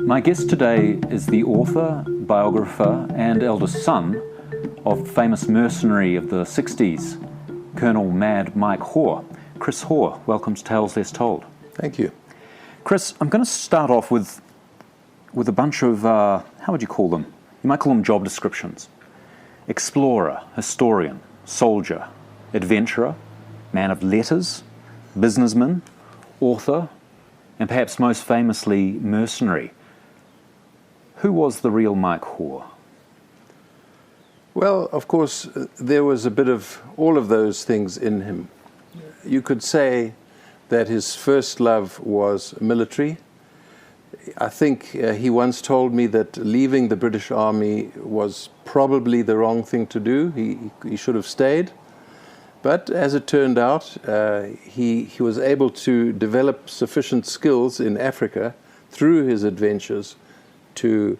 My guest today is the author, biographer and eldest son of famous mercenary of the 60s, Colonel Mad Mike Hoare. Chris Hoare, welcome to Tales Less Told. Thank you. Chris, I'm going to start off with a bunch of, how would you call them? You might call them job descriptions. Explorer, historian, soldier, adventurer, man of letters, businessman, author, and perhaps most famously, mercenary. Who was the real Mike Hoare? Well, of course, there was a bit of all of those things in him. You could say that his first love was military. I think he once told me that leaving the British Army was probably the wrong thing to do. He should have stayed. But as it turned out, he was able to develop sufficient skills in Africa through his adventures to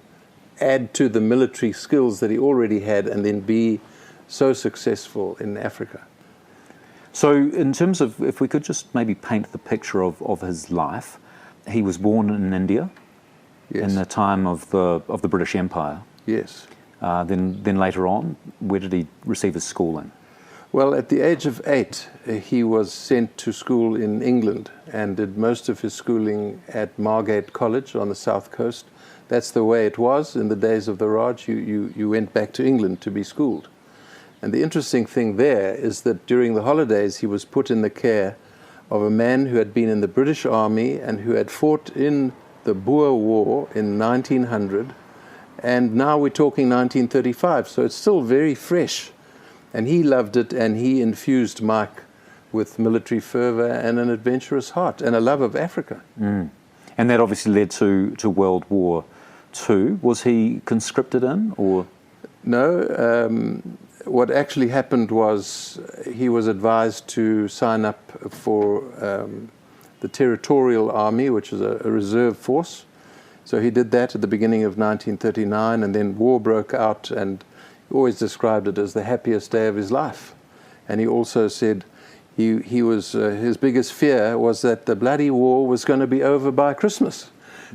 add to the military skills that he already had and then be so successful in Africa. So in terms of, if we could just maybe paint the picture of his life, he was born in India, Yes. in the time of the British Empire. Yes. Then later on, where did he receive his schooling? Well, at the age of 8, he was sent to school in England and did most of his schooling at Margate College on the south coast. That's the way it was in the days of the Raj. You went back to England to be schooled. And the interesting thing there is that during the holidays he was put in the care of a man who had been in the British Army and who had fought in the Boer War in 1900. And now we're talking 1935, so it's still very fresh. And he loved it, and he infused Mike with military fervor and an adventurous heart and a love of Africa. Mm. And that obviously led to World War II. Was he conscripted in, or? No. What actually happened was he was advised to sign up for the Territorial Army, which is a reserve force. So he did that at the beginning of 1939, and then war broke out, and he always described it as the happiest day of his life. And he also said he was his biggest fear was that the bloody war was going to be over by Christmas,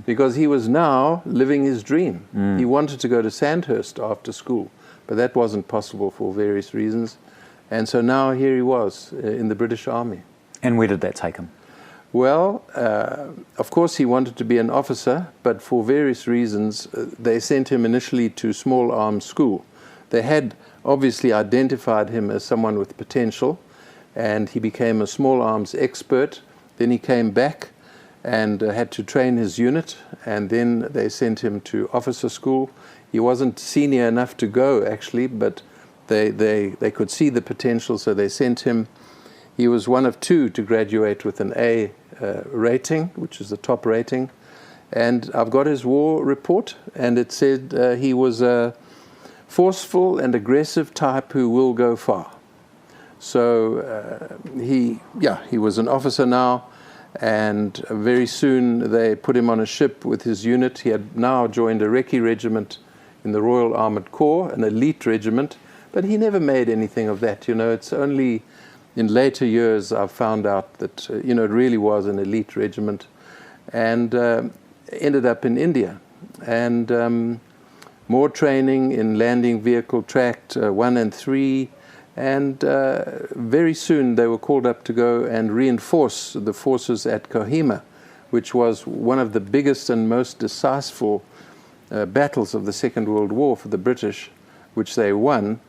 because he was now living his dream. He wanted to go to Sandhurst after school, but that wasn't possible for various reasons. And so now here he was in the British Army. And where did that take him? Well, of course he wanted to be an officer, but for various reasons they sent him initially to small arms school. They had obviously identified him as someone with potential, and he became a small arms expert. Then he came back and had to train his unit, and then they sent him to officer school. He wasn't senior enough to go, actually, but they could see the potential, so they sent him. He was one of 2 to graduate with an A rating, which is the top rating. And I've got his war report, and it said he was a forceful and aggressive type who will go far. So he was an officer now, and very soon they put him on a ship with his unit. He had now joined a recce regiment in the Royal Armoured Corps, an elite regiment, but he never made anything of that. You know, it's only in later years I've found out that it really was an elite regiment, and ended up in India. And more training in landing vehicle tracked 1 and 3, and very soon they were called up to go and reinforce the forces at Kohima, which was one of the biggest and most decisive battles of the Second World War for the British, which they won.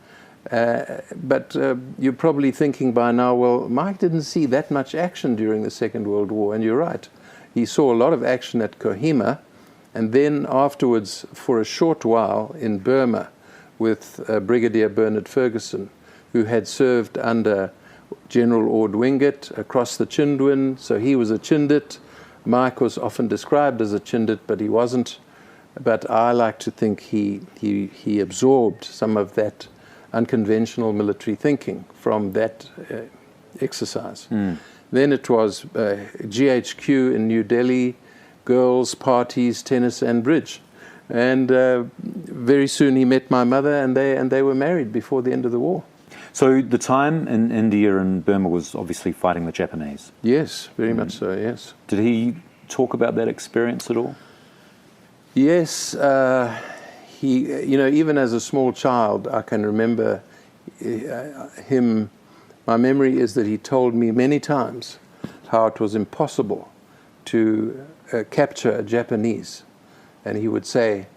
But you're probably thinking by now, well, Mike didn't see that much action during the Second World War, and you're right. He saw a lot of action at Kohima, and then afterwards for a short while in Burma with Brigadier Bernard Ferguson, who had served under General Ord Wingate across the Chindwin. So he was a Chindit. Mike was often described as a Chindit, but he wasn't. But I like to think he absorbed some of that unconventional military thinking from that exercise. Then it was GHQ in New Delhi, girls, parties, tennis and bridge. And very soon he met my mother, and they were married before the end of the war. So the time in India and Burma was obviously fighting the Japanese. Yes, very much so, yes. Did he talk about that experience at all? Yes, even as a small child, I can remember him. My memory is that he told me many times how it was impossible to capture a Japanese. And he would say,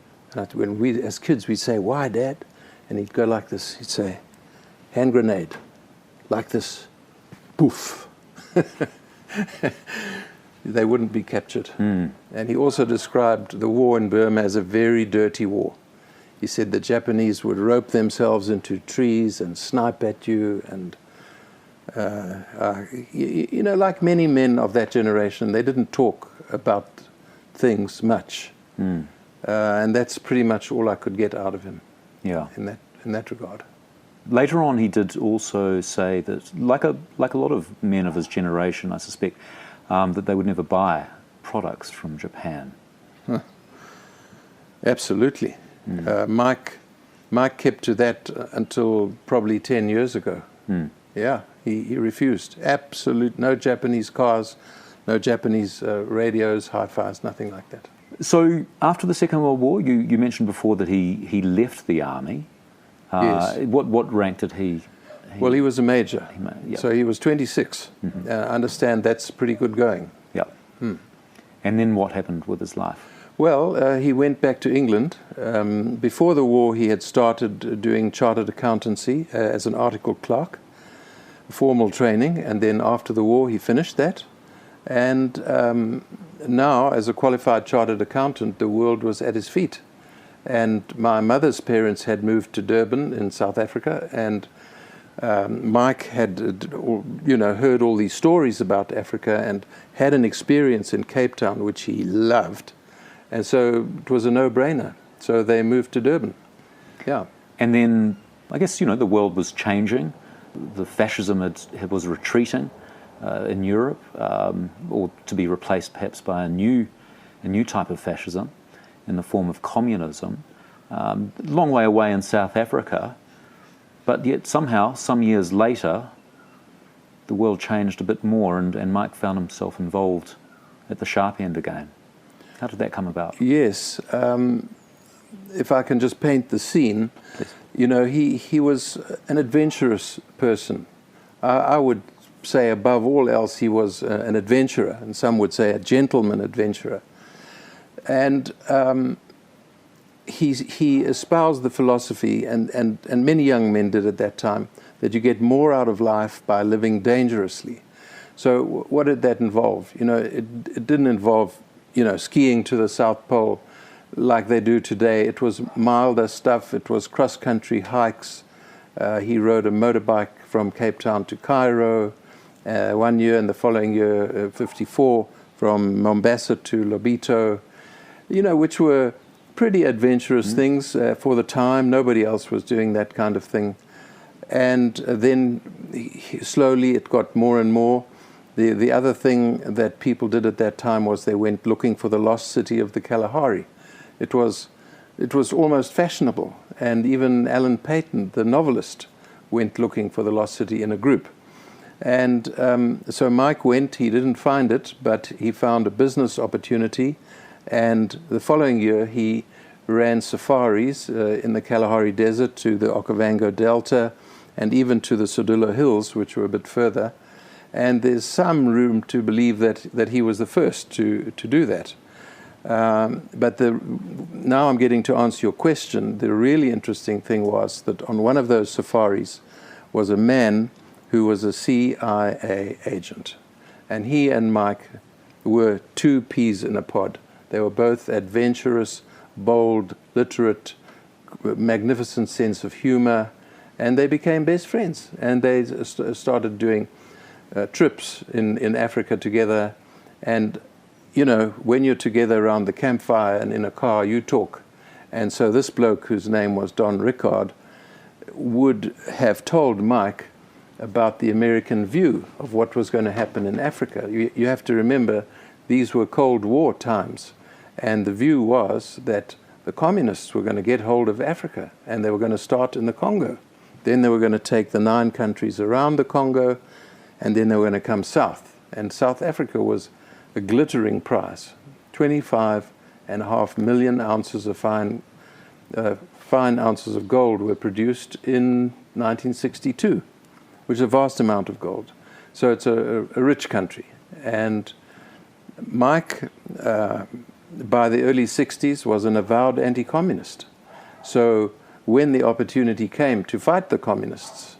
when we, as kids, we'd say, "Why, Dad?" And he'd go like this. He'd say, "Hand grenade, like this, poof." They wouldn't be captured. And he also described the war in Burma as a very dirty war. He said the Japanese would rope themselves into trees and snipe at you, and like many men of that generation, they didn't talk about things much. And that's pretty much all I could get out of him. Yeah. In that regard. Later on, he did also say that, like a lot of men of his generation, I suspect, that they would never buy products from Japan. Absolutely. Mike kept to that until probably 10 years ago. Yeah, he refused. No Japanese cars, no Japanese radios, hi-fis, nothing like that. So after the Second World War, you mentioned before that he left the army. Yes. What rank did he? Well, he was a major, Yep. so he was 26. I understand that's pretty good going. Yeah. And then what happened with his life? Well, he went back to England. Before the war, he had started doing chartered accountancy as an article clerk, formal training, and then after the war, he finished that. And now, as a qualified chartered accountant, the world was at his feet. And my mother's parents had moved to Durban in South Africa, and Mike had, heard all these stories about Africa and had an experience in Cape Town, which he loved. And so it was a no-brainer. So they moved to Durban. Yeah. And then, I guess, the world was changing. The fascism was retreating in Europe, or to be replaced perhaps by a new type of fascism in the form of communism. Long way away in South Africa. But yet somehow, some years later, the world changed a bit more, and Mike found himself involved at the sharp end again. How did that come about? Yes. If I can just paint the scene, he was an adventurous person. I would say above all else he was an adventurer, and some would say a gentleman adventurer. And he espoused the philosophy, and many young men did at that time, that you get more out of life by living dangerously. So what did that involve? It didn't involve, skiing to the South Pole like they do today. It was milder stuff. It was cross-country hikes. He rode a motorbike from Cape Town to Cairo 1 year, and the following year, 54, from Mombasa to Lobito, which were pretty adventurous things for the time. Nobody else was doing that kind of thing. And then slowly it got more and more. The other thing that people did at that time was they went looking for the lost city of the Kalahari. It was almost fashionable. And even Alan Paton, the novelist, went looking for the lost city in a group. And so Mike went. He didn't find it, but he found a business opportunity. And the following year, he ran safaris in the Kalahari Desert to the Okavango Delta and even to the Sodilo Hills, which were a bit further. And there's some room to believe that he was the first to do that. But now I'm getting to answer your question. The really interesting thing was that on one of those safaris was a man who was a CIA agent. And he and Mike were two peas in a pod. They were both adventurous, bold, literate, magnificent sense of humor, and they became best friends. And they started doing trips in Africa together. And, when you're together around the campfire and in a car, you talk. And so this bloke, whose name was Don Rickard, would have told Mike about the American view of what was going to happen in Africa. You have to remember, these were Cold War times. And the view was that the communists were going to get hold of Africa, and they were going to start in the Congo. Then they were going to take the 9 countries around the Congo, and then they were going to come south. And South Africa was a glittering prize, 25 1.5 million ounces of fine ounces of gold were produced in 1962, which is a vast amount of gold. So it's a rich country. And Mike, by the early 60s, was an avowed anti-communist. So when the opportunity came to fight the communists,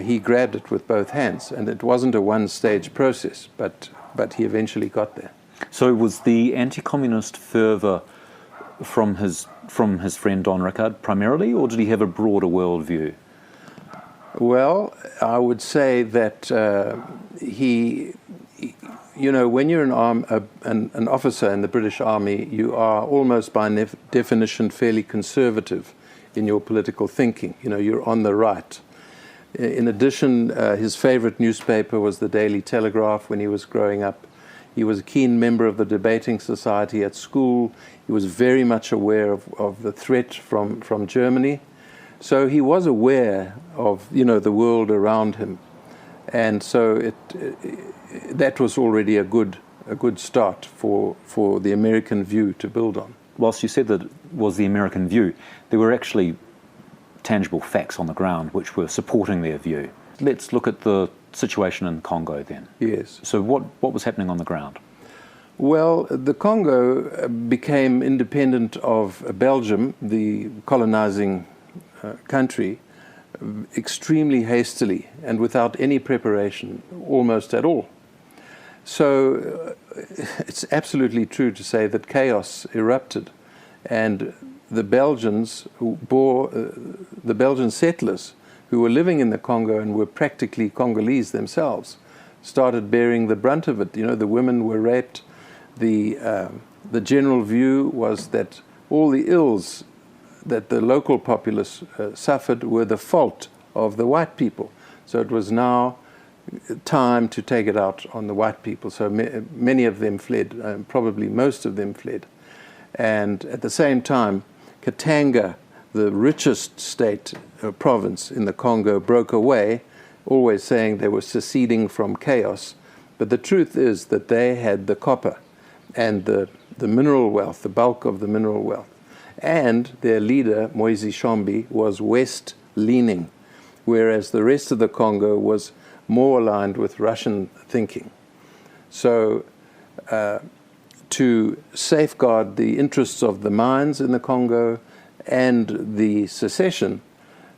he grabbed it with both hands. And it wasn't a one-stage process, but he eventually got there. So was the anti-communist fervour from his friend Don Rickard primarily, or did he have a broader worldview? Well, I would say that when you're an officer in the British Army, you are almost by definition fairly conservative in your political thinking. You're on the right. In addition, his favorite newspaper was the Daily Telegraph when he was growing up. He was a keen member of the debating society at school. He was very much aware of the threat from Germany. So he was aware of, the world around him. And so that was already a good start for the American view to build on. Whilst you said that it was the American view, there were actually tangible facts on the ground which were supporting their view. Let's look at the situation in Congo then. Yes. So what was happening on the ground? Well, the Congo became independent of Belgium, the colonizing country, extremely hastily and without any preparation, almost at all. So it's absolutely true to say that chaos erupted, and the Belgians the Belgian settlers who were living in the Congo and were practically Congolese themselves started bearing the brunt of it. The women were raped. The general view was that all the ills that the local populace suffered were the fault of the white people. So it was now time to take it out on the white people. So many of them fled, probably most of them fled. And at the same time, Katanga, the richest state province in the Congo, broke away, always saying they were seceding from chaos. But the truth is that they had the copper and the mineral wealth, the bulk of the mineral wealth. And their leader, Moise Tshombe, was west-leaning, whereas the rest of the Congo was more aligned with Russian thinking. So to safeguard the interests of the mines in the Congo and the secession,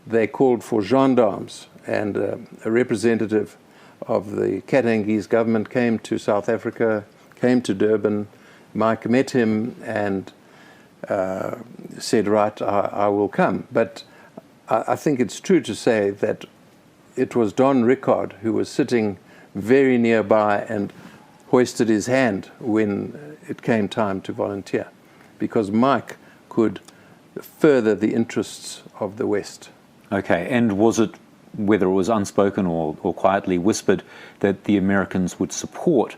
they called for gendarmes, and a representative of the Katangese government came to South Africa, came to Durban. Mike met him and said, right, I will come. But I think it's true to say that it was Don Rickard who was sitting very nearby and hoisted his hand when it came time to volunteer, because Mike could further the interests of the West. Okay, and was it, whether it was unspoken or quietly whispered, that the Americans would support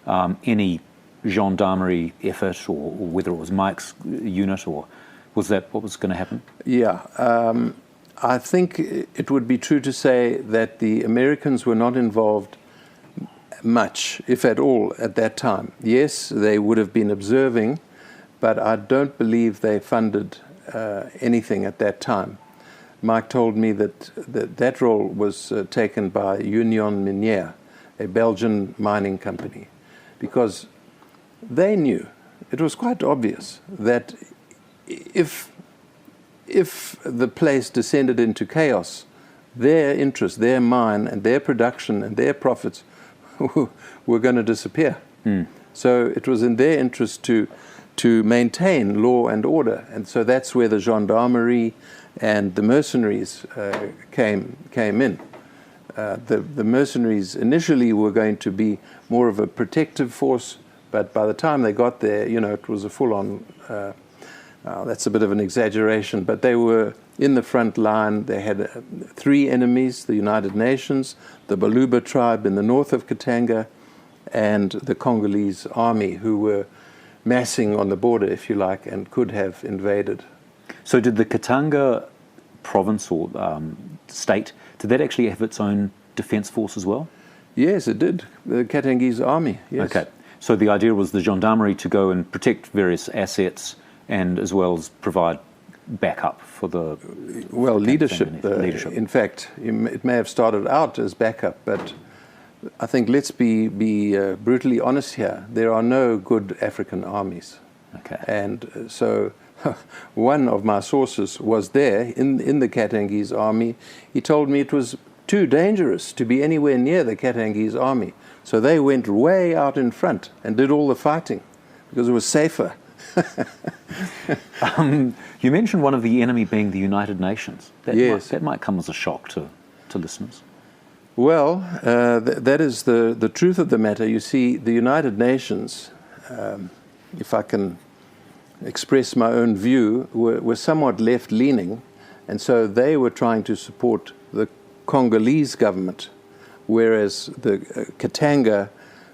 any gendarmerie effort, or whether it was Mike's unit, or was that what was going to happen? Yeah, I think it would be true to say that the Americans were not involved much, if at all, at that time. Yes, they would have been observing, but I don't believe they funded anything at that time. Mike told me that role was taken by Union Minière, a Belgian mining company, because they knew, it was quite obvious, that if the place descended into chaos, their interest, their mine and their production and their profits were going to disappear. So it was in their interest to maintain law and order, and so that's where the gendarmerie and the mercenaries came in. The mercenaries initially were going to be more of a protective force, but by the time they got there, it was a full-on, that's a bit of an exaggeration, but they were in the front line. They had three enemies: the United Nations, the Baluba tribe in the north of Katanga, and the Congolese army, who were massing on the border, if you like, and could have invaded. So did the Katanga province or state, did that actually have its own defense force as well? Yes, it did. The Katangese army, yes. Okay. So the idea was the gendarmerie to go and protect various assets and as well as provide backup for the... Well, leadership. Leadership. In fact, it may have started out as backup, but I think let's be brutally honest here. There are no good African armies. Okay. And so one of my sources was there in the Katangese army. He told me it was too dangerous to be anywhere near the Katangese army. So they went way out in front and did all the fighting because it was safer. You mentioned one of the enemy being the United Nations. Yes. That might come as a shock to listeners. Well, that is the truth of the matter. You see, the United Nations, if I can express my own view, were somewhat left-leaning, and so they were trying to support the Congolese government, whereas the Katanga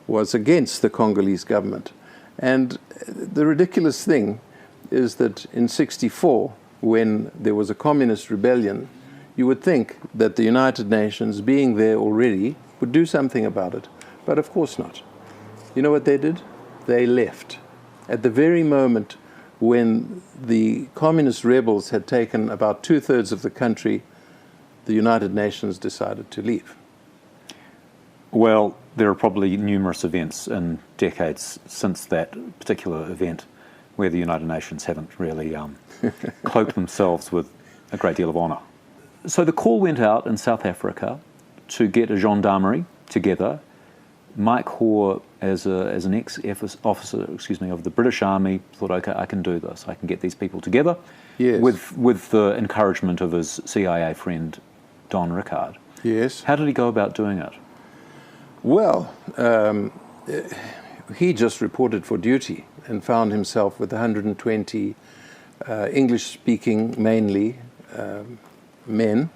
was against the Congolese government. And the ridiculous thing is that in '64, when there was a communist rebellion, you would think that the United Nations, being there already, would do something about it. But of course not. You know what they did? They left. At the very moment when the communist rebels had taken about 2/3 of the country, the United Nations decided to leave. Well, there are probably numerous events in decades since that particular event where the United Nations haven't really cloaked themselves with a great deal of honour. So the call went out in South Africa to get a gendarmerie together. Mike Hoare, as an ex-officer of the British Army, thought, okay, I can do this. I can get these people together. Yes. With the encouragement of his CIA friend, Don Rickard. Yes. How did he go about doing it? Well, he just reported for duty and found himself with 120 English-speaking, mainly, men.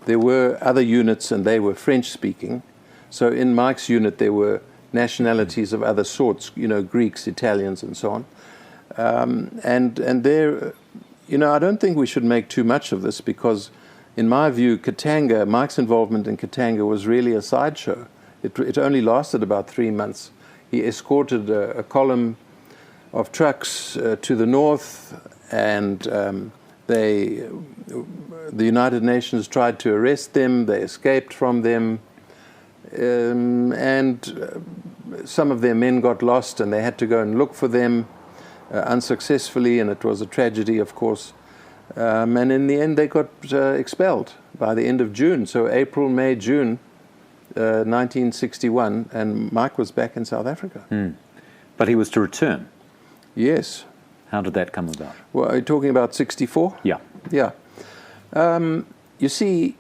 There were other units and they were French-speaking. So in Mike's unit there were nationalities of other sorts, Greeks, Italians and so on. And there, I don't think we should make too much of this because in my view, Mike's involvement in Katanga was really a sideshow. It only lasted about 3 months. He escorted a column of trucks to the north, and the United Nations tried to arrest them. They escaped from them, and some of their men got lost, and they had to go and look for them unsuccessfully, and it was a tragedy, of course. And in the end, they got expelled by the end of June. So April, May, June, 1961, and Mike was back in South Africa. But he was to return. Yes. How did that come about? Well, are you talking about 64? Yeah. Yeah. You see,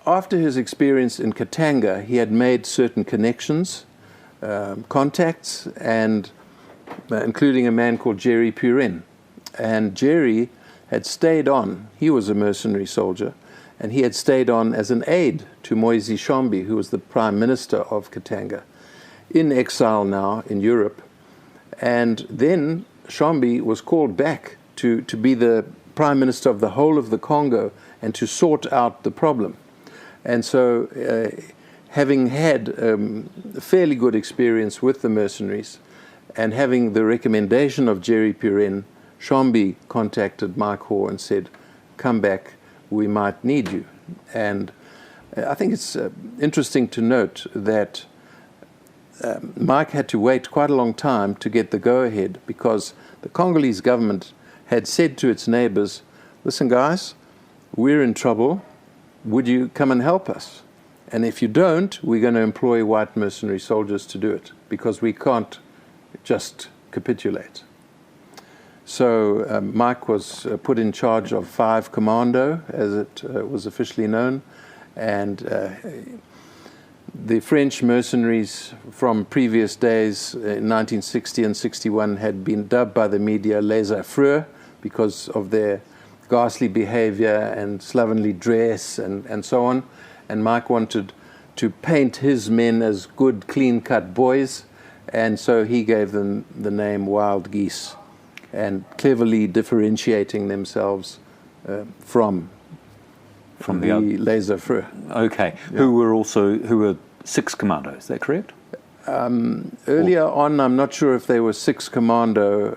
after his experience in Katanga, he had made certain connections, contacts, and including a man called Jerry Purin. And Jerry had stayed on. He was a mercenary soldier, and he had stayed on as an aide to Moise Tshombe, who was the prime minister of Katanga, in exile now in Europe. And then Tshombe was called back to be the prime minister of the whole of the Congo and to sort out the problem. And so having had a fairly good experience with the mercenaries and having the recommendation of Jerry Purin, Tshombe contacted Mike Hoare and said, come back, we might need you. And I think it's interesting to note that Mike had to wait quite a long time to get the go-ahead because the Congolese government had said to its neighbors, listen guys, we're in trouble, would you come and help us? And if you don't, we're going to employ white mercenary soldiers to do it because we can't just capitulate. So Mike was put in charge of 5 Commando, as it was officially known, and the French mercenaries from previous days in 1960 and 61 had been dubbed by the media les affreux because of their ghastly behavior and slovenly dress and so on. And Mike wanted to paint his men as good, clean-cut boys, and so he gave them the name Wild Geese, and cleverly differentiating themselves from the les affreux. Okay, Yeah. who were 6 Commandos, is that correct? Earlier on, I'm not sure if they were 6 Commando.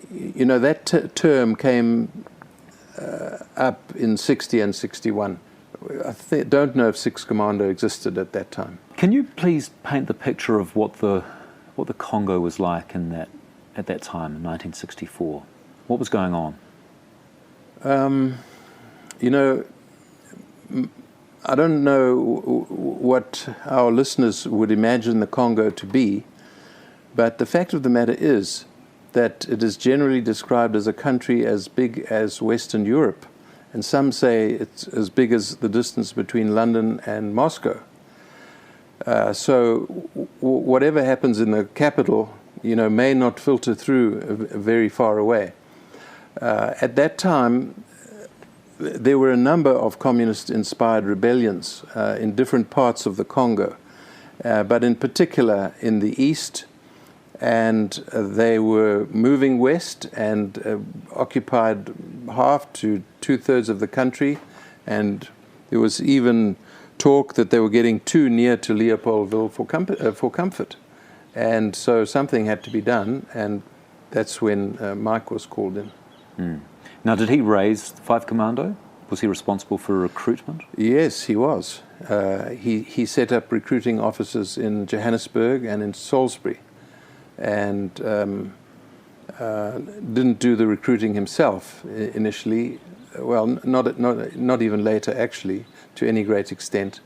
That term came up in 60 and 61. I don't know if 6 Commando existed at that time. Can you please paint the picture of what the Congo was like at that time in 1964? What was going on? I don't know what our listeners would imagine the Congo to be, but the fact of the matter is that it is generally described as a country as big as Western Europe, and some say it's as big as the distance between London and Moscow. So whatever happens in the capital, may not filter through very far away. At that time, there were a number of communist-inspired rebellions in different parts of the Congo, but in particular in the east, and they were moving west and occupied half to 2/3 of the country, and there was even talk that they were getting too near to Leopoldville for comfort. And so something had to be done, and that's when Mike was called in. Mm. Now, did he raise 5 Commando? Was he responsible for recruitment? Yes, he was. He set up recruiting offices in Johannesburg and in Salisbury, and didn't do the recruiting himself initially. Well, not even later, actually, to any great extent.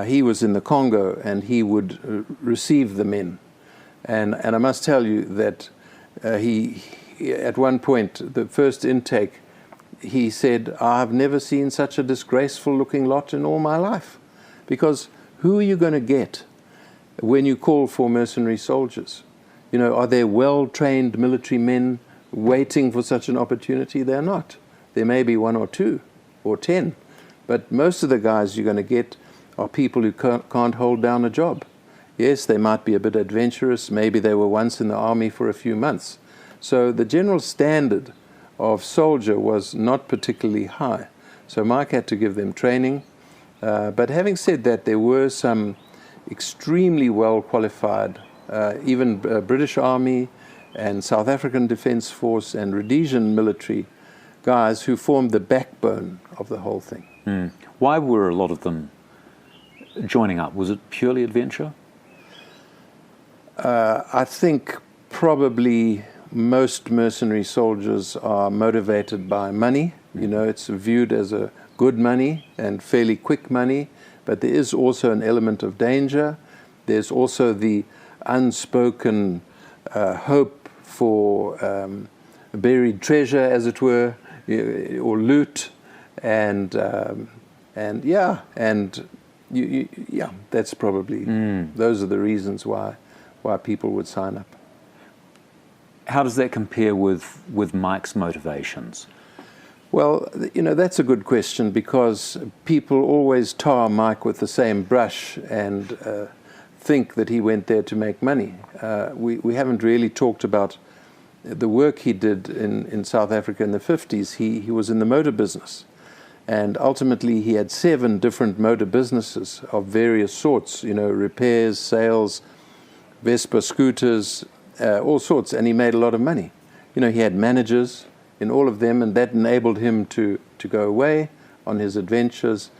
He was in the Congo, and he would receive the men. And I must tell you that he at one point, the first intake, he said, "I've never seen such a disgraceful-looking lot in all my life." Because who are you going to get when you call for mercenary soldiers? Are there well-trained military men waiting for such an opportunity? They're not. There may be 1 or 2 or 10, but most of the guys you're going to get are people who can't hold down a job. Yes, they might be a bit adventurous. Maybe they were once in the army for a few months. So the general standard of soldier was not particularly high. So Mike had to give them training. But having said that, there were some extremely well-qualified, even British Army and South African Defence Force and Rhodesian military guys who formed the backbone of the whole thing. Mm. Why were a lot of them joining up? Was it purely adventure? I think probably most mercenary soldiers are motivated by money. It's viewed as a good money and fairly quick money, but there is also an element of danger. There's also the unspoken hope for buried treasure, as it were, or loot, and that's probably those are the reasons why people would sign up. How does that compare with Mike's motivations? Well, that's a good question, because people always tar Mike with the same brush and think that he went there to make money. We haven't really talked about the work he did in South Africa in the 50s. He was in the motor business, and ultimately he had 7 different motor businesses of various sorts, repairs, sales, Vespa scooters, all sorts, and he made a lot of money. He had managers in all of them, and that enabled him to go away on his adventures,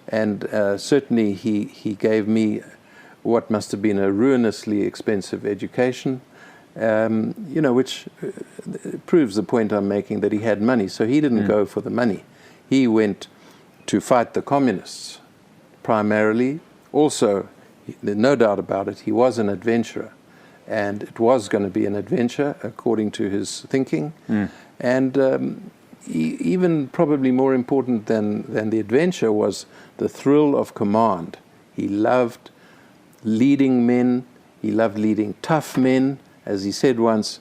and certainly he gave me what must have been a ruinously expensive education, which proves the point I'm making, that he had money. So he didn't go for the money. He went to fight the communists primarily. Also, there's no doubt about it, he was an adventurer, and it was going to be an adventure according to his thinking. And even probably more important than the adventure was the thrill of command. He loved leading men. He loved leading tough men, as he said once,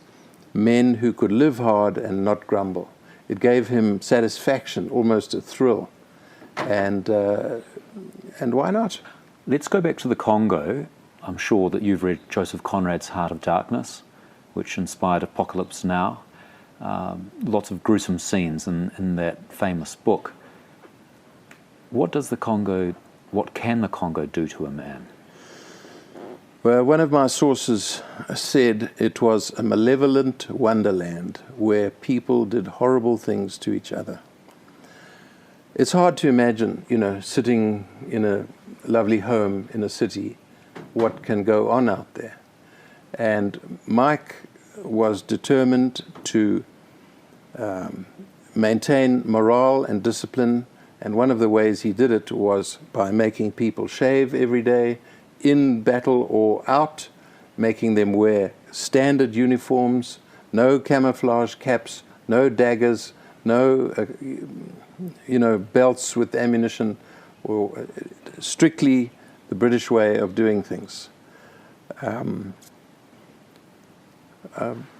men who could live hard and not grumble. It gave him satisfaction, almost a thrill. And why not? Let's go back to the Congo. I'm sure that you've read Joseph Conrad's Heart of Darkness, which inspired Apocalypse Now. Lots of gruesome scenes in that famous book. What can the Congo do to a man? Well, one of my sources said it was a malevolent wonderland where people did horrible things to each other. It's hard to imagine, sitting in a lovely home in a city, what can go on out there. And Mike was determined to maintain morale and discipline, and one of the ways he did it was by making people shave every day, in battle or out, making them wear standard uniforms, no camouflage caps, no daggers, no belts with ammunition, or strictly the British way of doing things.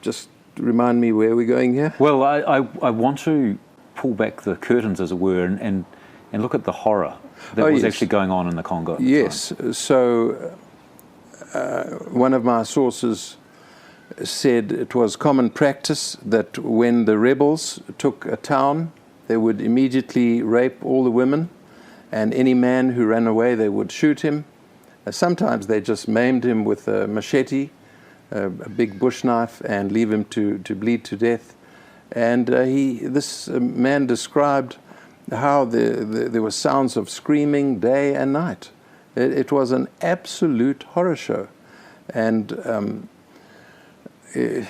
Just remind me where we're going here. Well, I want to pull back the curtains, as it were, and look at the horror that was actually going on in the Congo. Yes. So one of my sources said it was common practice that when the rebels took a town, they would immediately rape all the women, and any man who ran away, they would shoot him. Sometimes they just maimed him with a machete, a big bush knife, and leave him to bleed to death. And this man described how there were sounds of screaming day and night. It was an absolute horror show. And the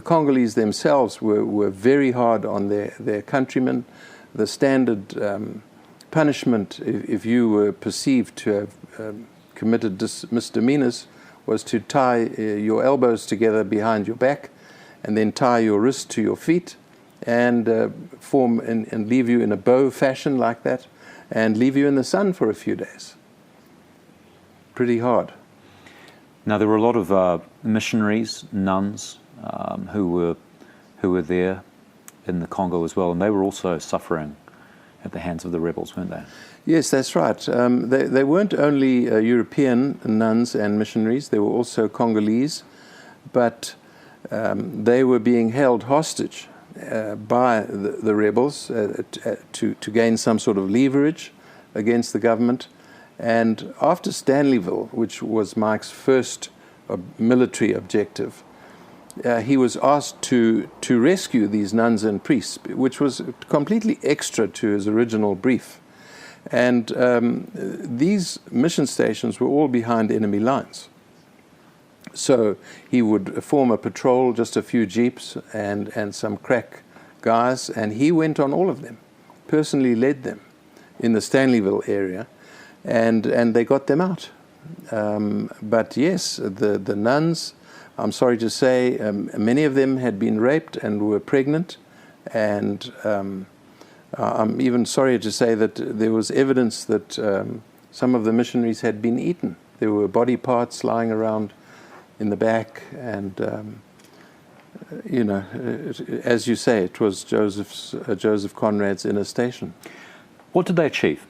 Congolese themselves were very hard on their countrymen. The standard punishment, if you were perceived to have committed misdemeanors, was to tie your elbows together behind your back, and then tie your wrists to your feet, and form and leave you in a bow fashion like that, and leave you in the sun for a few days. Pretty hard. Now, there were a lot of missionaries, nuns, who were there in the Congo as well, and they were also suffering at the hands of the rebels, weren't they? Yes, that's right. They weren't only European nuns and missionaries, they were also Congolese, but they were being held hostage by the rebels to gain some sort of leverage against the government. And after Stanleyville, which was Mike's first military objective, he was asked to rescue these nuns and priests, which was completely extra to his original brief. And these mission stations were all behind enemy lines. So he would form a patrol, just a few jeeps and some crack guys, and he went on all of them, personally led them in the Stanleyville area, and they got them out. But yes, the nuns, I'm sorry to say, many of them had been raped and were pregnant, and I'm even sorry to say that there was evidence that some of the missionaries had been eaten. There were body parts lying around in the back, and as you say, it was Joseph Conrad's inner station. What did they achieve?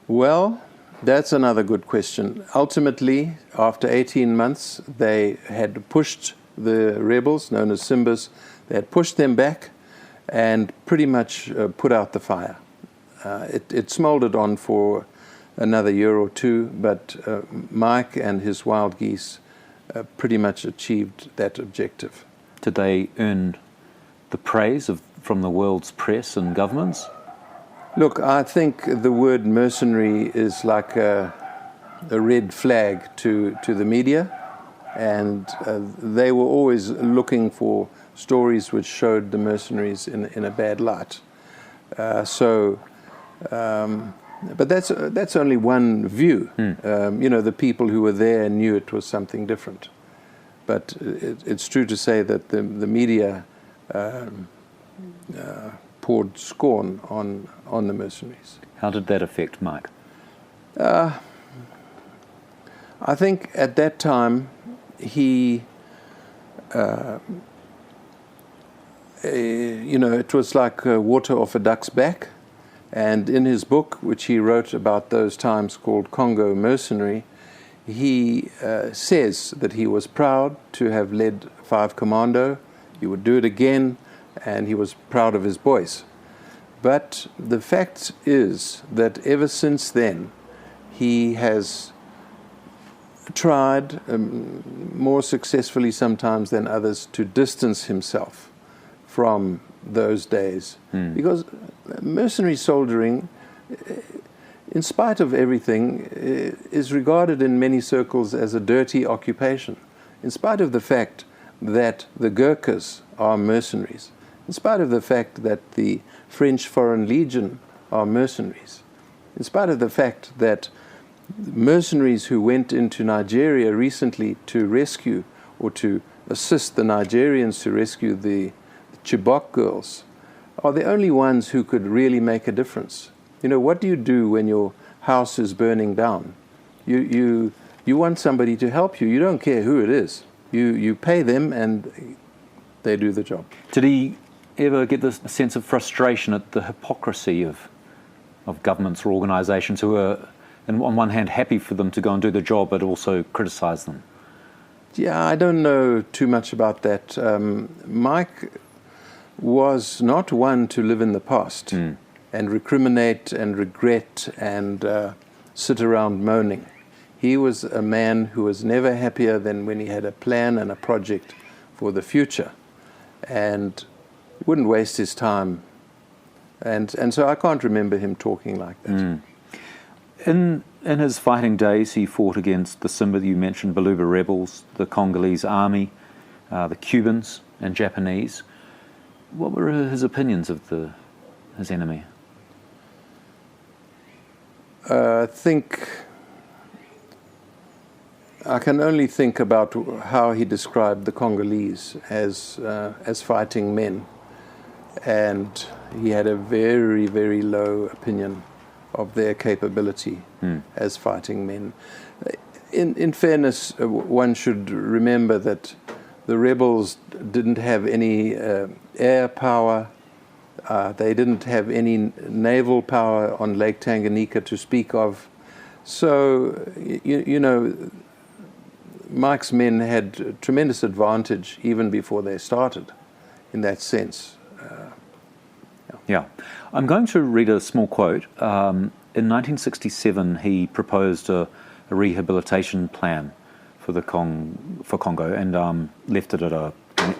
Well, that's another good question. Ultimately, after 18 months, they had pushed the rebels, known as Simbas, they had pushed them back and pretty much put out the fire. It smoldered on for another year or two, but Mike and his Wild Geese pretty much achieved that objective. Did they earn the praise from the world's press and governments? Look, I think the word mercenary is like a red flag to the media, and they were always looking for stories which showed the mercenaries in a bad light. But that's only one view. The people who were there knew it was something different. But it's true to say that the media poured scorn on the mercenaries. How did that affect Mike? I think at that time he, it was like water off a duck's back. And in his book, which he wrote about those times called Congo Mercenary, he says that he was proud to have led 5 Commando. He would do it again, and he was proud of his boys. But the fact is that ever since then, he has tried, more successfully sometimes than others, to distance himself from those days. Because mercenary soldiering, in spite of everything, is regarded in many circles as a dirty occupation. In spite of the fact that the Gurkhas are mercenaries, in spite of the fact that the French Foreign Legion are mercenaries, in spite of the fact that mercenaries who went into Nigeria recently to rescue or to assist the Nigerians to rescue the Chibok girls are the only ones who could really make a difference. You know, what do you do when your house is burning down? You want somebody to help you. You don't care who it is. You pay them and they do the job. Did he ever get this sense of frustration at the hypocrisy of governments or organisations who are, on one hand, happy for them to go and do the job, but also criticise them? Yeah, I don't know too much about that. Mike was not one to live in the past and recriminate and regret and sit around moaning. He was a man who was never happier than when he had a plan and a project for the future, and wouldn't waste his time. And so I can't remember him talking like that. In his fighting days, he fought against the Simba you mentioned, Baluba rebels, the Congolese army, the Cubans and Japanese. What were his opinions of his enemy? I can only think about how he described the Congolese as fighting men, and he had a very, very low opinion of their capability as fighting men. In fairness, one should remember that the rebels didn't have any air power. They didn't have any naval power on Lake Tanganyika to speak of. So, you know, Mike's men had tremendous advantage even before they started, in that sense. Yeah. I'm going to read a small quote. In 1967, he proposed a rehabilitation plan for Congo and left it at a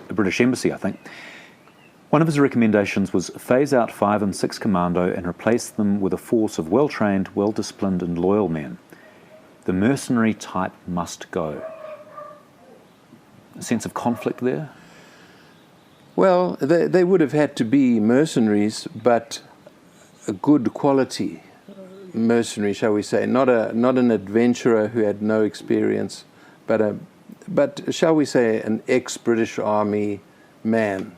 British embassy, I think. One of his recommendations was phase out 5 and 6 Commando and replace them with a force of well-trained, well-disciplined and loyal men. The mercenary type must go. A sense of conflict there? Well, they would have had to be mercenaries, but a good quality mercenary, shall we say, not an adventurer who had no experience, but shall we say an ex-British Army man,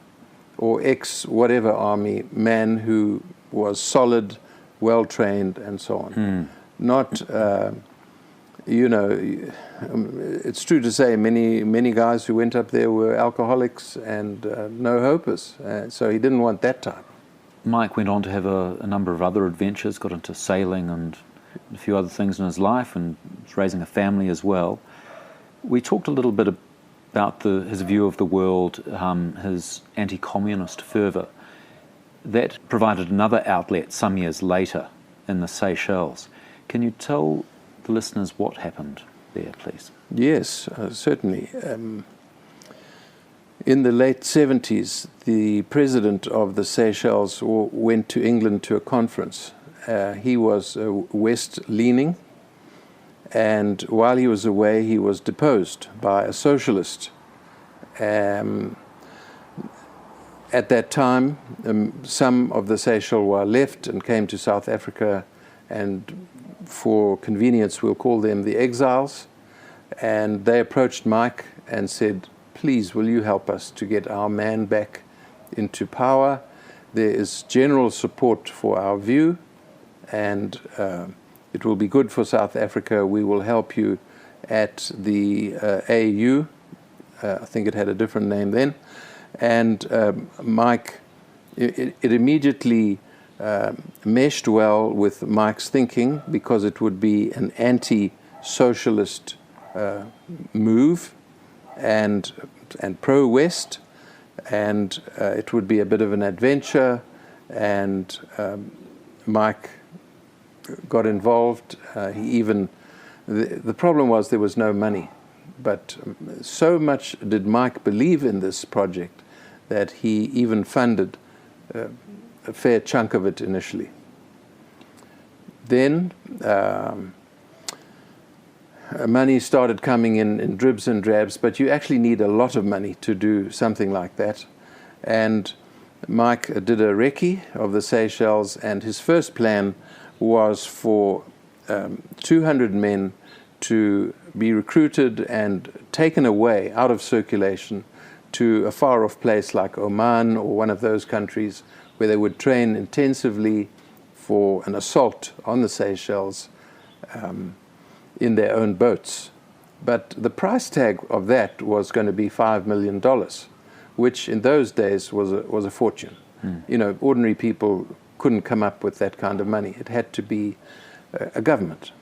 or ex-whatever army man who was solid, well-trained, and so on. Not, you know, it's true to say many guys who went up there were alcoholics and no-hopers, so he didn't want that type. Mike went on to have a number of other adventures, got into sailing and a few other things in his life, and was raising a family as well. We talked a little bit about his view of the world, his anti-communist fervour. That provided another outlet some years later in the Seychelles. Can you tell the listeners what happened there, please? Yes, certainly. In the late 70s, the president of the Seychelles went to England to a conference. He was West-leaning, and while he was away, he was deposed by a socialist. At that time, some of the Seychelles left and came to South Africa, and for convenience, we'll call them the Exiles. And they approached Mike and said, please, will you help us to get our man back into power? There is general support for our view, and it will be good for South Africa. We will help you at the AU. I think it had a different name then. And Mike, it immediately meshed well with Mike's thinking, because it would be an anti-socialist move and pro-West, and it would be a bit of an adventure, and Mike got involved. He even The problem was there was no money. But so much did Mike believe in this project that he even funded a fair chunk of it initially. Then money started coming in dribs and drabs, but you actually need a lot of money to do something like that. And Mike did a recce of the Seychelles, and his first plan was for 200 men to be recruited and taken away out of circulation to a far-off place like Oman or one of those countries where they would train intensively for an assault on the Seychelles in their own boats. But the price tag of that was going to be $5 million, which in those days was a fortune. You know, ordinary people couldn't come up with that kind of money. It had to be a government.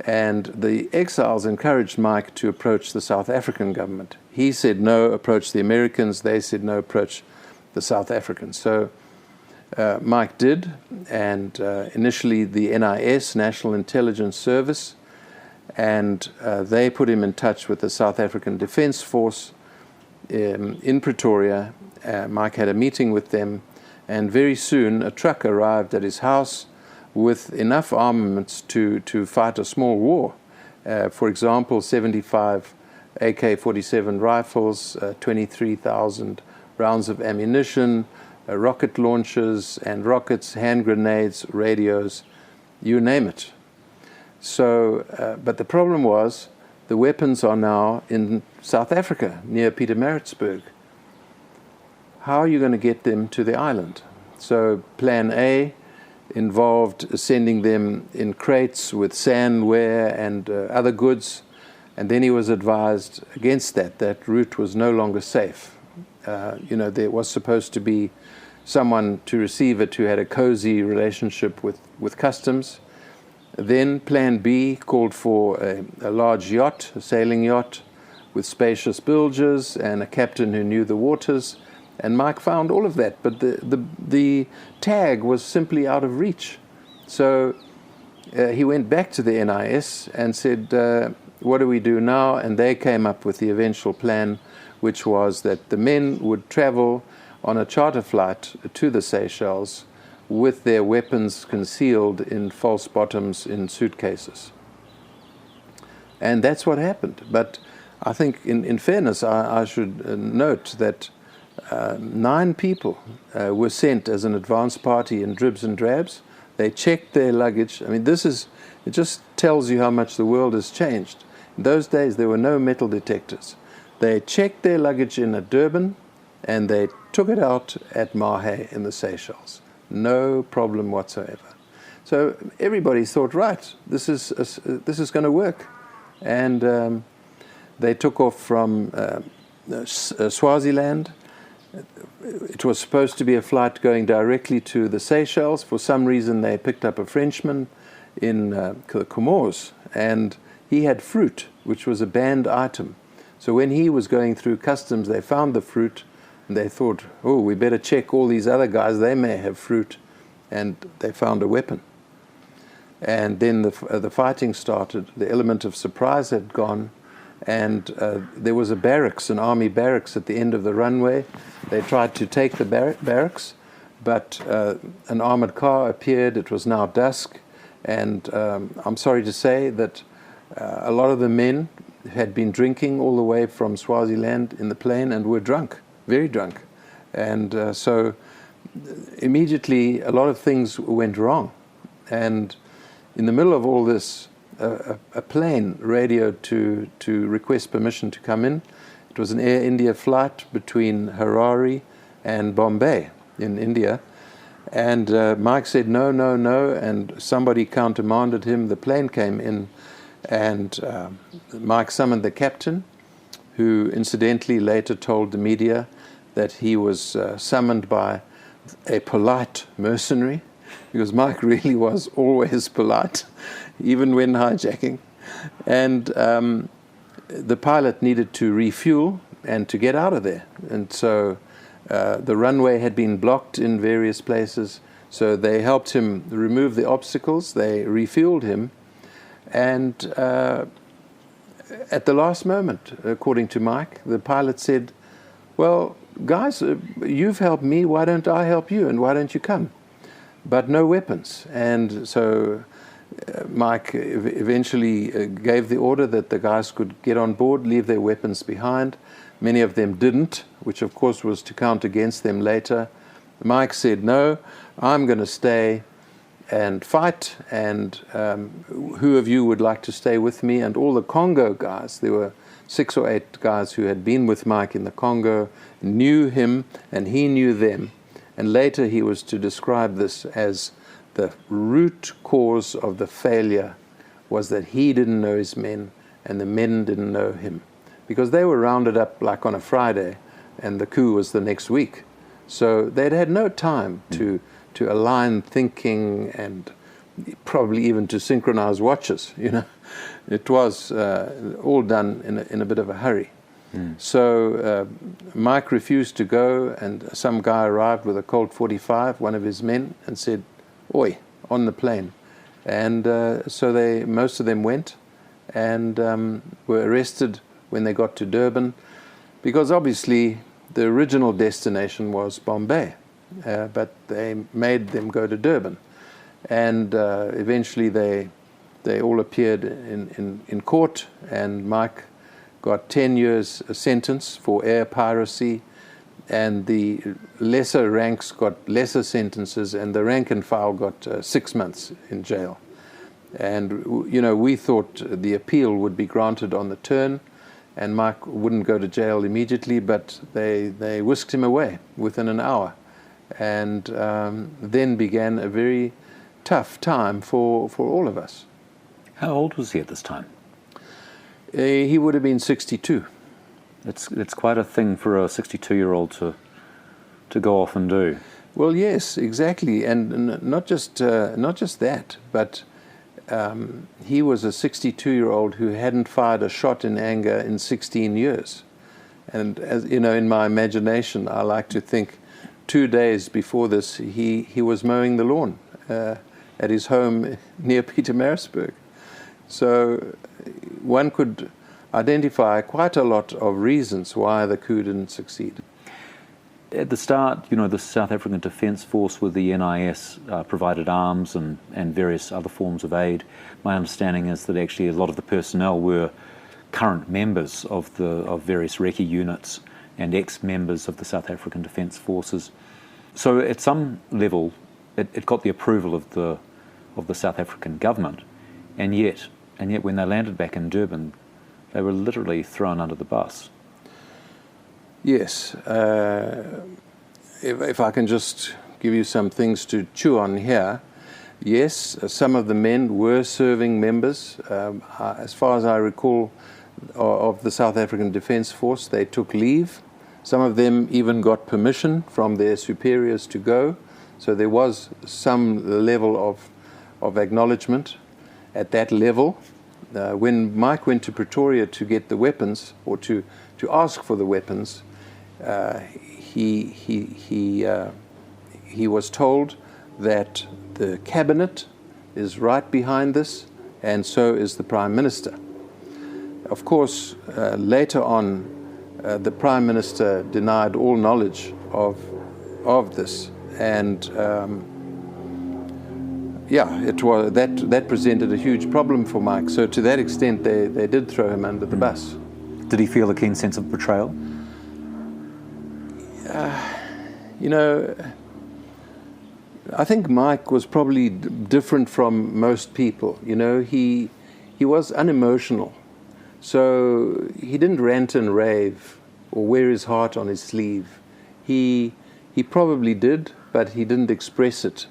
And the Exiles encouraged Mike to approach the South African government. He said no, approach the Americans. They said no, approach the South Africans. So Mike did, and initially the NIS, National Intelligence Service, and they put him in touch with the South African Defence Force in Pretoria. Mike had a meeting with them, and very soon a truck arrived at his house with enough armaments to fight a small war. For example, 75 AK-47 rifles, 23,000 rounds of ammunition, rocket launchers and rockets, hand grenades, radios, you name it. So, but the problem was the weapons are now in South Africa, near Pietermaritzburg. How are you going to get them to the island? So plan A involved sending them in crates with sandware and other goods, and then he was advised against that. That route was no longer safe. You know, there was supposed to be someone to receive it who had a cozy relationship with customs. Then plan B called for a large yacht, a sailing yacht, with spacious bilges and a captain who knew the waters. And Mike found all of that, but the tag was simply out of reach. So he went back to the NIS and said, what do we do now? And they came up with the eventual plan, which was that the men would travel on a charter flight to the Seychelles with their weapons concealed in false bottoms in suitcases. And that's what happened. But I think in fairness, I should note that 9 people were sent as an advance party in dribs and drabs. They checked their luggage. I mean, it just tells you how much the world has changed. In those days, there were no metal detectors. They checked their luggage in at Durban, and they took it out at Mahe in the Seychelles. No problem whatsoever. So everybody thought, right, this is going to work. And they took off from Swaziland. It was supposed to be a flight going directly to the Seychelles. For some reason, they picked up a Frenchman in the Comores, and he had fruit, which was a banned item. So when he was going through customs, they found the fruit, and they thought, oh, we better check all these other guys. They may have fruit. And they found a weapon. And then the fighting started. The element of surprise had gone. And there was a barracks, an army barracks at the end of the runway. They tried to take the barracks, but an armored car appeared. It was now dusk. And I'm sorry to say that a lot of the men had been drinking all the way from Swaziland in the plane and were drunk, very drunk. And so immediately a lot of things went wrong. And in the middle of all this, a plane radioed to request permission to come in. It was an Air India flight between Harare and Bombay in India. And Mike said, no, no, no, and somebody countermanded him. The plane came in, and Mike summoned the captain, who incidentally later told the media that he was summoned by a polite mercenary, because Mike really was always polite, even when hijacking. And the pilot needed to refuel and to get out of there. And so the runway had been blocked in various places, so they helped him remove the obstacles. They refueled him, And at the last moment, according to Mike, the pilot said, well, guys, you've helped me, why don't I help you, and why don't you come? But no weapons. And so Mike eventually gave the order that the guys could get on board, leave their weapons behind. Many of them didn't, which of course was to count against them later. Mike said, no, I'm going to stay and fight, and who of you would like to stay with me? And all the Congo guys, there were 6 or 8 guys who had been with Mike in the Congo, knew him, and he knew them. And later he was to describe this as the root cause of the failure was that he didn't know his men, and the men didn't know him. Because they were rounded up like on a Friday, and the coup was the next week. So they'd had no time to align thinking and probably even to synchronize watches, you know. It was all done in a bit of a hurry. So Mike refused to go, and some guy arrived with a Colt 45, one of his men, and said, oi, on the plane. And so most of them went and were arrested when they got to Durban, because obviously the original destination was Bombay, but they made them go to Durban. And eventually they all appeared in court, and Mike got 10 years a sentence for air piracy, and the lesser ranks got lesser sentences, and the rank and file got 6 months in jail. And, you know, we thought the appeal would be granted on the turn, and Mike wouldn't go to jail immediately, but they whisked him away within an hour. And then began a very tough time for all of us. How old was he at this time? He would have been 62. It's quite a thing for a 62-year-old to go off and do. Well, yes, exactly, and not just that, but he was a 62-year-old who hadn't fired a shot in anger in 16 years. And as you know, in my imagination, I like to think 2 days before this, he was mowing the lawn at his home near Pietermaritzburg. So one could identify quite a lot of reasons why the coup didn't succeed. At the start, you know, the South African Defence Force with the NIS provided arms and various other forms of aid. My understanding is that actually a lot of the personnel were current members of various recce units and ex-members of the South African Defence Forces. So at some level, it got the approval of the South African government, and yet when they landed back in Durban, they were literally thrown under the bus. Yes. If I can just give you some things to chew on here. Yes, some of the men were serving members. As far as I recall, of the South African Defence Force, they took leave. Some of them even got permission from their superiors to go. So there was some level of acknowledgement at that level. When Mike went to Pretoria to get the weapons, or to ask for the weapons, he was told that the cabinet is right behind this, and so is the Prime Minister. Of course, later on, the Prime Minister denied all knowledge of this, and it was that presented a huge problem for Mike. So to that extent, they did throw him under the bus. Did he feel a keen sense of betrayal? You know, I think Mike was probably different from most people. You know, he was unemotional. So he didn't rant and rave or wear his heart on his sleeve. He probably did, but he didn't express it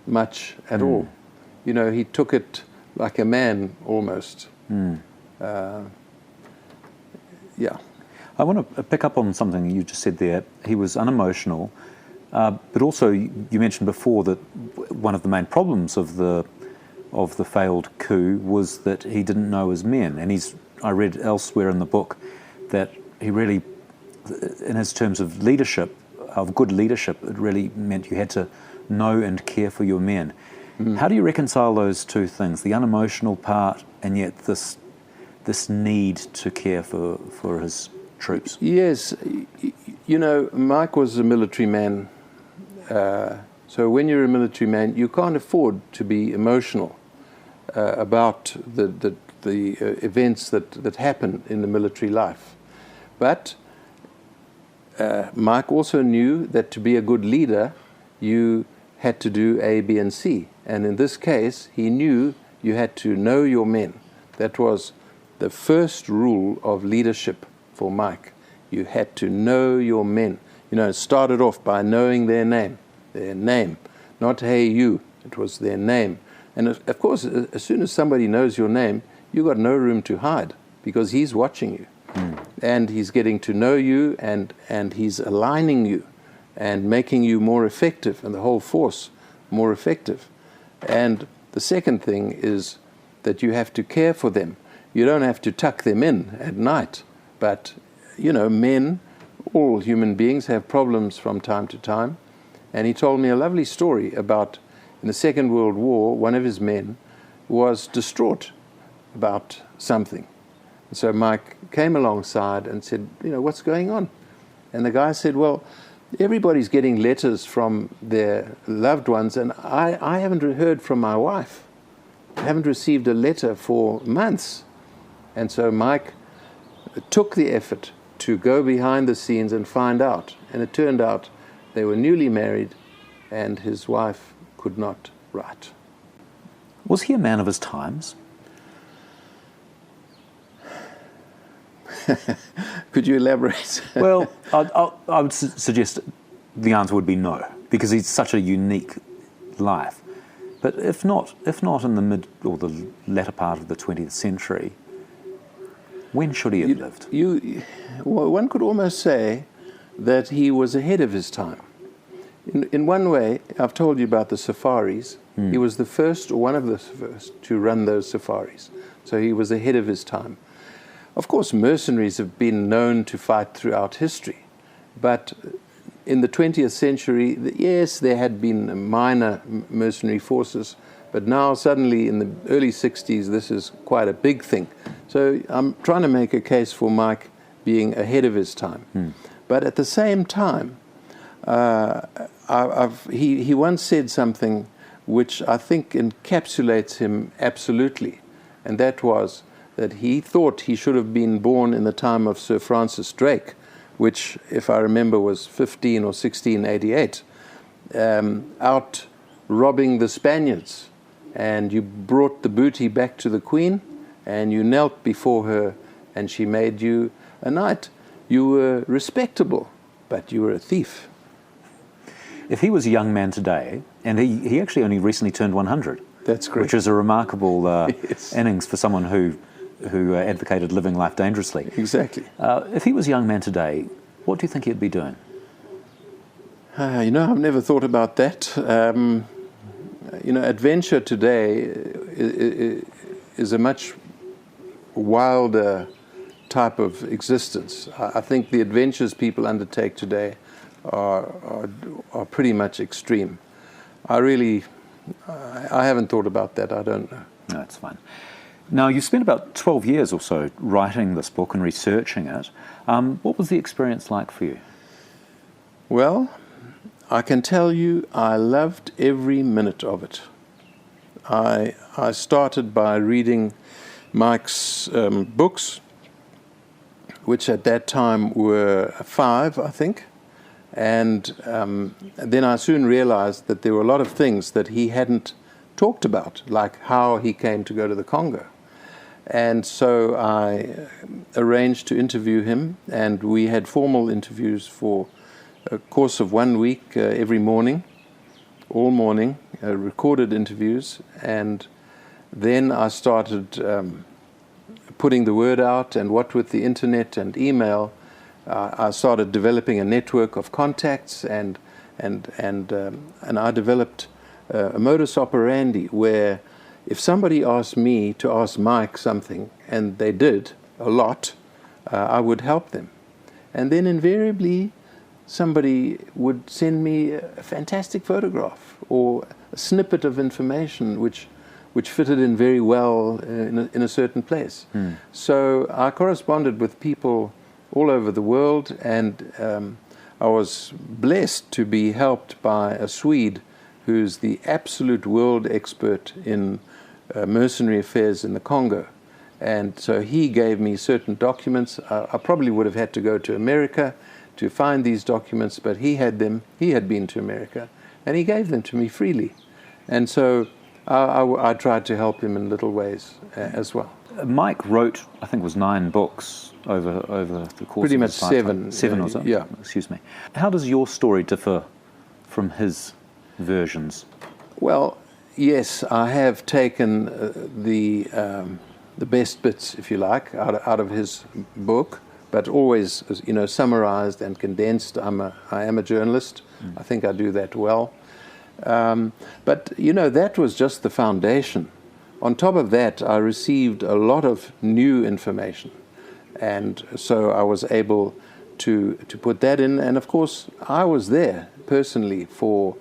much at all. You know, he took it like a man almost. I want to pick up on something you just said there. He was unemotional, but also you mentioned before that one of the main problems of the failed coup was that he didn't know his men. And I read elsewhere in the book that he really, in his terms of leadership, of good leadership, it really meant you had to know and care for your men. How do you reconcile those two things, the unemotional part and yet this need to care for his troops? Yes, you know, Mike was a military man. So when you're a military man, you can't afford to be emotional about the events that happen in the military life. But Mike also knew that to be a good leader, you had to do A, B, and C. And in this case, he knew you had to know your men. That was the first rule of leadership for Mike. You had to know your men. You know, it started off by knowing their name, not hey you, it was their name. And of course, as soon as somebody knows your name, you've got no room to hide because he's watching you. And he's getting to know you, and he's aligning you and making you more effective, and the whole force more effective. And the second thing is that you have to care for them. You don't have to tuck them in at night, but, you know, men, all human beings have problems from time to time. And he told me a lovely story about, in the Second World War, one of his men was distraught about something. And so Mike came alongside and said, you know, what's going on? And the guy said, well, everybody's getting letters from their loved ones, and I haven't heard from my wife. I haven't received a letter for months. And so Mike took the effort to go behind the scenes and find out. And it turned out they were newly married and his wife could not write. Was he a man of his times? Could you elaborate? Well, I would suggest the answer would be no, because he's such a unique life. But if not in the mid or the latter part of the 20th century, when should he have lived? Well, one could almost say that he was ahead of his time. In one way, I've told you about the safaris. He was the first, or one of the first, to run those safaris. So he was ahead of his time. Of course, mercenaries have been known to fight throughout history. But in the 20th century, yes, there had been minor mercenary forces. But now, suddenly, in the early 60s, this is quite a big thing. So I'm trying to make a case for Mike being ahead of his time. But at the same time, he once said something which I think encapsulates him absolutely, and that was that he thought he should have been born in the time of Sir Francis Drake, which, if I remember, was 15 or 1688, out robbing the Spaniards. And you brought the booty back to the Queen, and you knelt before her, and she made you a knight. You were respectable, but you were a thief. If he was a young man today, and he actually only recently turned 100. That's correct. Which is a remarkable Yes. innings for someone who advocated living life dangerously. Exactly. If he was a young man today, what do you think he'd be doing? You know, I've never thought about that. You know, adventure today is a much wilder type of existence. I think the adventures people undertake today are pretty much extreme. I haven't thought about that. I don't know. No, it's fine. Now, you spent about 12 years or so writing this book and researching it. What was the experience like for you? Well, I can tell you I loved every minute of it. I started by reading Mike's books, which at that time were 5, I think. And then I soon realized that there were a lot of things that he hadn't talked about, like how he came to go to the Congo. And so I arranged to interview him, and we had formal interviews for a course of 1 week every morning, all morning, recorded interviews. And then I started putting the word out, and what with the internet and email, I started developing a network of contacts, and I developed a modus operandi where if somebody asked me to ask Mike something, and they did a lot, I would help them. And then invariably somebody would send me a fantastic photograph or snippet of information which fitted in very well in a certain place. So I corresponded with people all over the world, and I was blessed to be helped by a Swede who's the absolute world expert in mercenary affairs in the Congo. And so he gave me certain documents. I probably would have had to go to America to find these documents, but he had them. He had been to America, and he gave them to me freely. And so I tried to help him in little ways as well. Mike wrote, I think it was 9 books over the course Pretty of much his lifetime. 7. 7 or so? Yeah. Excuse me. How does your story differ from his versions? Well, yes, I have taken the best bits, if you like, out of his book, but always, summarized and condensed. I am a journalist. I think I do that well. But, that was just the foundation. On top of that, I received a lot of new information. And so I was able to put that in. And, of course, I was there personally for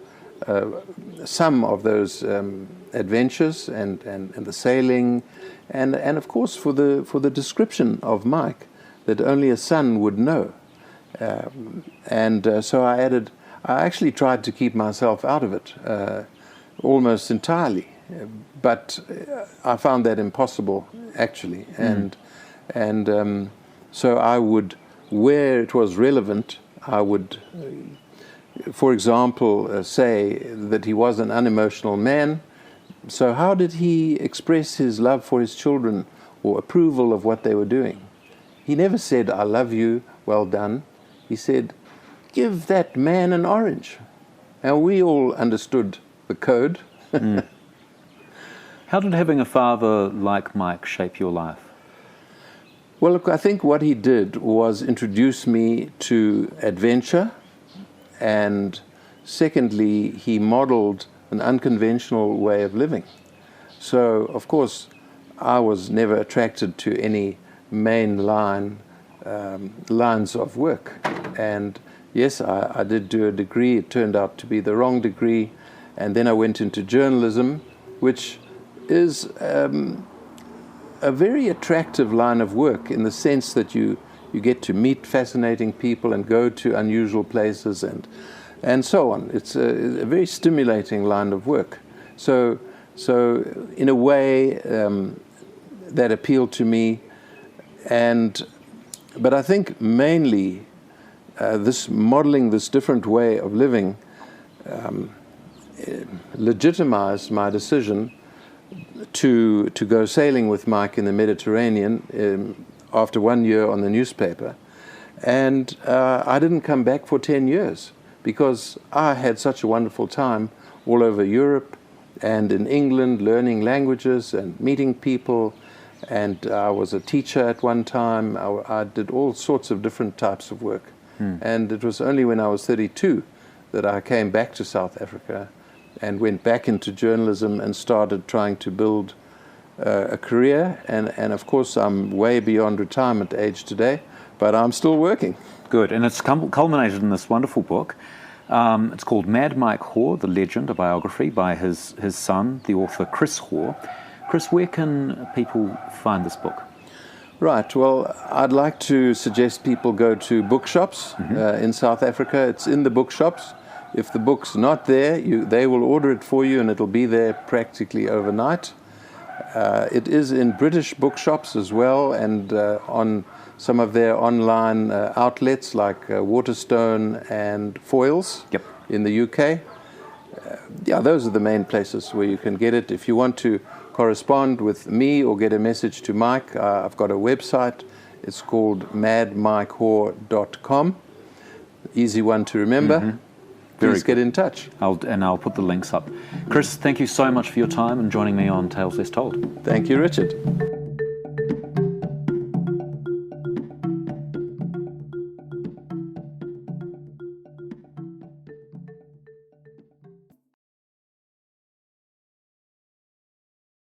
some of those adventures and the sailing, and of course for the description of Mike that only a son would know. So I actually tried to keep myself out of it almost entirely, but I found that impossible actually. So I would, where it was relevant, I would, for example, say that he was an unemotional man. So how did he express his love for his children or approval of what they were doing? He never said, "I love you, well done." He said, "Give that man an orange." And we all understood the code. How did having a father like Mike shape your life? Well, look, I think what he did was introduce me to adventure, and secondly, he modeled an unconventional way of living. So, of course, I was never attracted to any mainline lines of work. And yes, I did do a degree. It turned out to be the wrong degree. And then I went into journalism, which is a very attractive line of work in the sense that you get to meet fascinating people and go to unusual places and so on. It's a very stimulating line of work. So in a way, that appealed to me. But I think mainly this modeling this different way of living legitimized my decision to go sailing with Mike in the Mediterranean after 1 year on the newspaper. And I didn't come back for 10 years because I had such a wonderful time all over Europe and in England, learning languages and meeting people. And I was a teacher at one time. I did all sorts of different types of work. And it was only when I was 32 that I came back to South Africa and went back into journalism and started trying to build a career. And of course, I'm way beyond retirement age today, but I'm still working. Good, and it's culminated in this wonderful book. It's called Mad Mike Hoare, The Legend, a biography by his son, the author Chris Hoare. Chris, where can people find this book? Right, well, I'd like to suggest people go to bookshops in South Africa. It's in the bookshops. If the book's not there, they will order it for you and it'll be there practically overnight. It is in British bookshops as well, and on some of their online outlets like Waterstone and Foyles in the UK. Those are the main places where you can get it. If you want to correspond with me or get a message to Mike, I've got a website. It's called madmikehoare.com. Easy one to remember. Please get in touch. I'll put the links up. Chris, thank you so much for your time and joining me on Tales Less Told. Thank you, Richard.